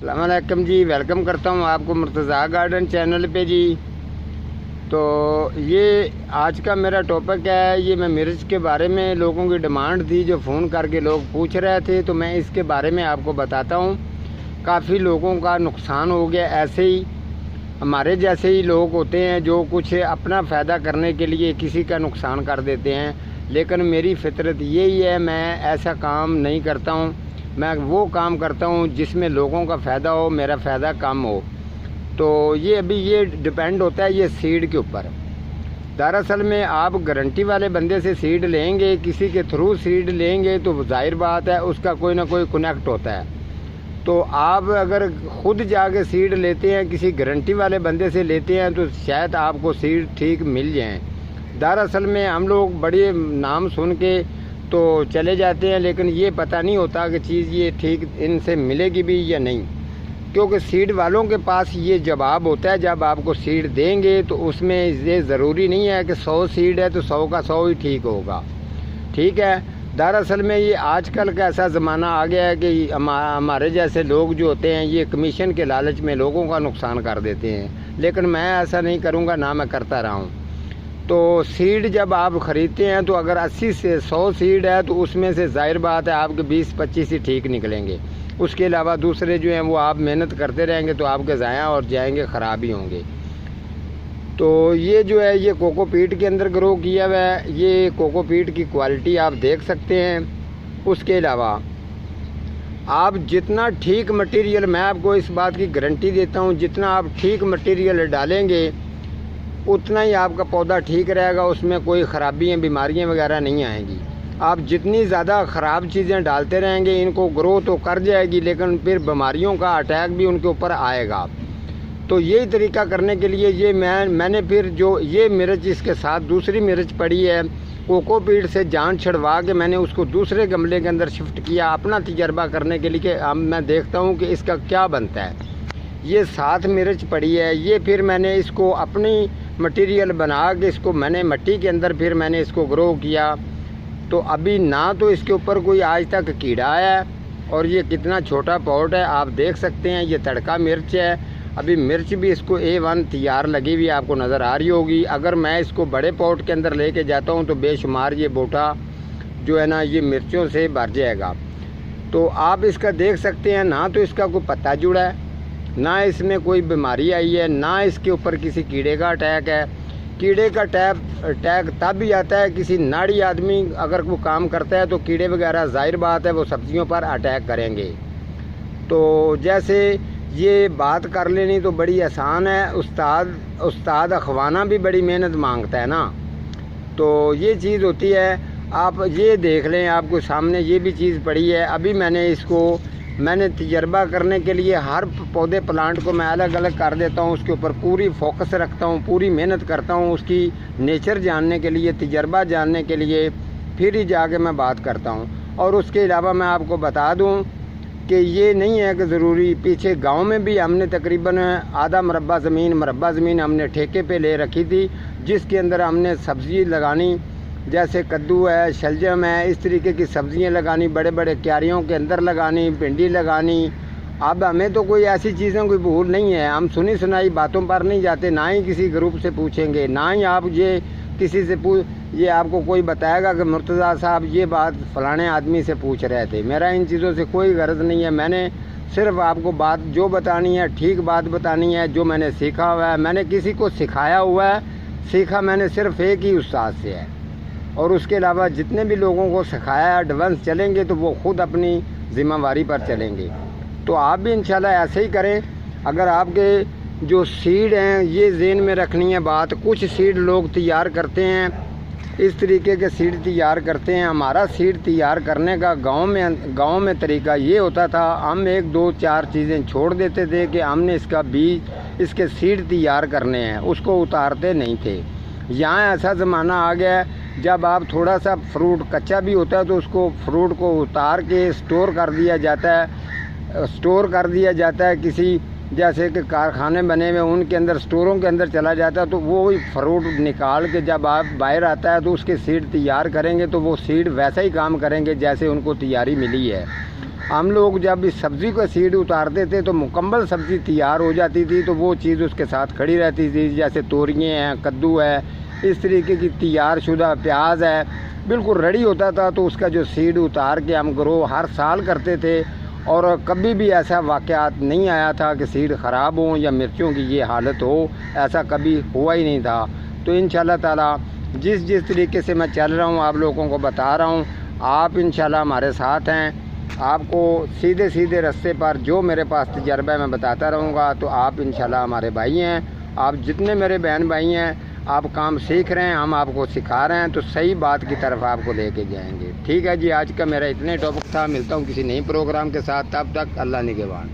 अस्सलामुअलैकुम जी, वेलकम करता हूँ आपको मुर्तज़ा गार्डन चैनल पे जी। तो ये आज का मेरा टॉपिक है, ये मैं मिर्च के बारे में लोगों की डिमांड थी, जो फ़ोन करके लोग पूछ रहे थे, तो मैं इसके बारे में आपको बताता हूँ। काफ़ी लोगों का नुकसान हो गया। ऐसे ही हमारे जैसे ही लोग होते हैं जो कुछ अपना फ़ायदा करने के लिए किसी का नुकसान कर देते हैं, लेकिन मेरी फितरत यही है, मैं ऐसा काम नहीं करता हूँ। मैं वो काम करता हूँ जिसमें लोगों का फ़ायदा हो, मेरा फ़ायदा कम हो। तो ये अभी ये डिपेंड होता है ये सीड के ऊपर। दरअसल में आप गारंटी वाले बंदे से सीड लेंगे, किसी के थ्रू सीड लेंगे, तो जाहिर बात है उसका कोई ना कोई कनेक्ट होता है। तो आप अगर ख़ुद जाके सीड लेते हैं, किसी गारंटी वाले बंदे से लेते हैं, तो शायद आपको सीड ठीक मिल जाएँ। दरअसल में हम लोग बड़े नाम सुन के तो चले जाते हैं, लेकिन ये पता नहीं होता कि चीज़ ये ठीक इनसे मिलेगी भी या नहीं, क्योंकि सीड वालों के पास ये जवाब होता है। जब आपको सीड देंगे तो उसमें ये ज़रूरी नहीं है कि 100 सीड है तो 100 का 100 ही ठीक होगा, ठीक है। दरअसल में ये आजकल का ऐसा ज़माना आ गया है कि हमारे जैसे लोग जो होते हैं ये कमीशन के लालच में लोगों का नुकसान कर देते हैं, लेकिन मैं ऐसा नहीं करूँगा, ना मैं करता रहा हूँ। तो सीड जब आप ख़रीदते हैं तो अगर 80 से 100 सीड है तो उसमें से जाहिर बात है आपके 20-25 ही ठीक निकलेंगे। उसके अलावा दूसरे जो हैं वो आप मेहनत करते रहेंगे तो आपके ज़ाया और जाएंगे, ख़राब ही होंगे। तो ये जो है ये कोकोपीट के अंदर ग्रो किया हुआ है। ये कोकोपीट की क्वालिटी आप देख सकते हैं। उसके अलावा आप जितना ठीक मटेरियल, मैं आपको इस बात की गारंटी देता हूँ, जितना आप ठीक मटेरियल डालेंगे उतना ही आपका पौधा ठीक रहेगा, उसमें कोई ख़राबियाँ बीमारियाँ वगैरह नहीं आएंगी। आप जितनी ज़्यादा ख़राब चीज़ें डालते रहेंगे, इनको ग्रो तो कर जाएगी लेकिन फिर बीमारियों का अटैक भी उनके ऊपर आएगा। तो यही तरीका करने के लिए ये मैंने फिर जो ये मिर्च इसके साथ दूसरी मिर्च पड़ी है, कोकोपीट से जान छड़वा के मैंने उसको दूसरे गमले के अंदर शिफ्ट किया अपना तजर्बा करने के लिए कि अब मैं देखता हूँ कि इसका क्या बनता है। ये 7 मिर्च पड़ी है, ये फिर मैंने इसको अपनी मटेरियल बना के इसको मैंने मिट्टी के अंदर फिर मैंने इसको ग्रो किया। तो अभी ना तो इसके ऊपर कोई आज तक कीड़ा आया है, और ये कितना छोटा पॉट है आप देख सकते हैं। ये तड़का मिर्च है, अभी मिर्च भी इसको A1 तैयार लगी हुई आपको नज़र आ रही होगी। अगर मैं इसको बड़े पॉट के अंदर लेके जाता हूँ तो बेशुमार ये बोटा जो है ना ये मिर्चों से भर जाएगा। तो आप इसका देख सकते हैं, ना तो इसका कोई पत्ता जुड़ा है, ना इसमें कोई बीमारी आई है, ना इसके ऊपर किसी कीड़े का अटैक है। कीड़े का अटैक तब भी आता है किसी नाड़ी आदमी अगर वो काम करता है तो कीड़े वगैरह जाहिर बात है वो सब्जियों पर अटैक करेंगे। तो जैसे ये बात कर लेनी तो बड़ी आसान है, उस्ताद अखवाना भी बड़ी मेहनत मांगता है ना। तो ये चीज़ होती है। आप ये देख लें, आपको सामने ये भी चीज़ पड़ी है। अभी मैंने तजर्बा करने के लिए हर पौधे प्लांट को मैं अलग अलग कर देता हूँ, उसके ऊपर पूरी फोकस रखता हूँ, पूरी मेहनत करता हूँ उसकी नेचर जानने के लिए, तजर्बा जानने के लिए, फिर ही जाके मैं बात करता हूँ। और उसके अलावा मैं आपको बता दूँ कि ये नहीं है कि ज़रूरी, पीछे गांव में भी हमने तकरीबन आधा मरबा ज़मीन हमने ठेके पे ले रखी थी, जिसके अंदर हमने सब्ज़ी लगानी, जैसे कद्दू है, शलजम है, इस तरीके की सब्ज़ियां लगानी, बड़े बड़े क्यारियों के अंदर लगानी, भिंडी लगानी। अब हमें तो कोई ऐसी चीज़ों की भूल नहीं है, हम सुनी सुनाई बातों पर नहीं जाते, ना ही किसी ग्रुप से पूछेंगे, ना ही आप ये किसी से ये आपको कोई बताएगा कि मुर्तज़ा साहब ये बात फ़लाने आदमी से पूछ रहे थे। मेरा इन चीज़ों से कोई गर्ज नहीं है। मैंने सिर्फ आपको बात जो बतानी है, ठीक बात बतानी है, जो मैंने सीखा हुआ है। मैंने किसी को सिखाया हुआ है, सीखा मैंने सिर्फ एक ही उस्ताद से है, और उसके अलावा जितने भी लोगों को सिखाया एडवांस चलेंगे तो वो ख़ुद अपनी ज़िम्मेवारी पर चलेंगे। तो आप भी इंशाल्लाह ऐसे ही करें। अगर आपके जो सीड हैं ये ज़हन में रखनी है बात, कुछ सीड लोग तैयार करते हैं, इस तरीके के सीड तैयार करते हैं। हमारा सीड तैयार करने का गांव में तरीका ये होता था, हम 1 2 4 चीज़ें छोड़ देते थे कि हमने इसका बीज, इसके सीड तैयार करने हैं, उसको उतारते नहीं थे। यहाँ ऐसा ज़माना आ गया है, जब आप थोड़ा सा फ्रूट कच्चा भी होता है तो उसको फ्रूट को उतार के स्टोर कर दिया जाता है किसी जैसे कि कारखाने बने हुए उनके अंदर, स्टोरों के अंदर चला जाता है। तो वो फ्रूट निकाल के जब आप बाहर आता है तो उसके सीड तैयार करेंगे तो वो सीड वैसा ही काम करेंगे जैसे उनको तैयारी मिली है। हम लोग जब इस सब्ज़ी को सीड उतारते थे तो मुकम्मल सब्ज़ी तैयार हो जाती थी, तो वो चीज़ उसके साथ खड़ी रहती थी। जैसे तोरियाँ हैं, कद्दू है, इस तरीके की तैयार शुदा प्याज है, बिल्कुल रेडी होता था। तो उसका जो सीड उतार के हम ग्रो हर साल करते थे, और कभी भी ऐसा वाक़यात नहीं आया था कि सीड ख़राब हो या मिर्चों की ये हालत हो, ऐसा कभी हुआ ही नहीं था। तो इंशाल्लाह ताला जिस तरीके से मैं चल रहा हूँ आप लोगों को बता रहा हूँ, आप इंशाल्लाह हमारे साथ हैं। आपको सीधे रास्ते पर जो मेरे पास तजर्बा है मैं बताता रहूँगा। तो आप इंशाल्लाह हमारे भाई हैं, आप जितने मेरे बहन भाई हैं, आप काम सीख रहे हैं, हम आपको सिखा रहे हैं, तो सही बात की तरफ आपको लेके जाएंगे। ठीक है जी, आज का मेरा इतने टॉपिक था। मिलता हूँ किसी नई प्रोग्राम के साथ, तब तक अल्लाह निगहबान।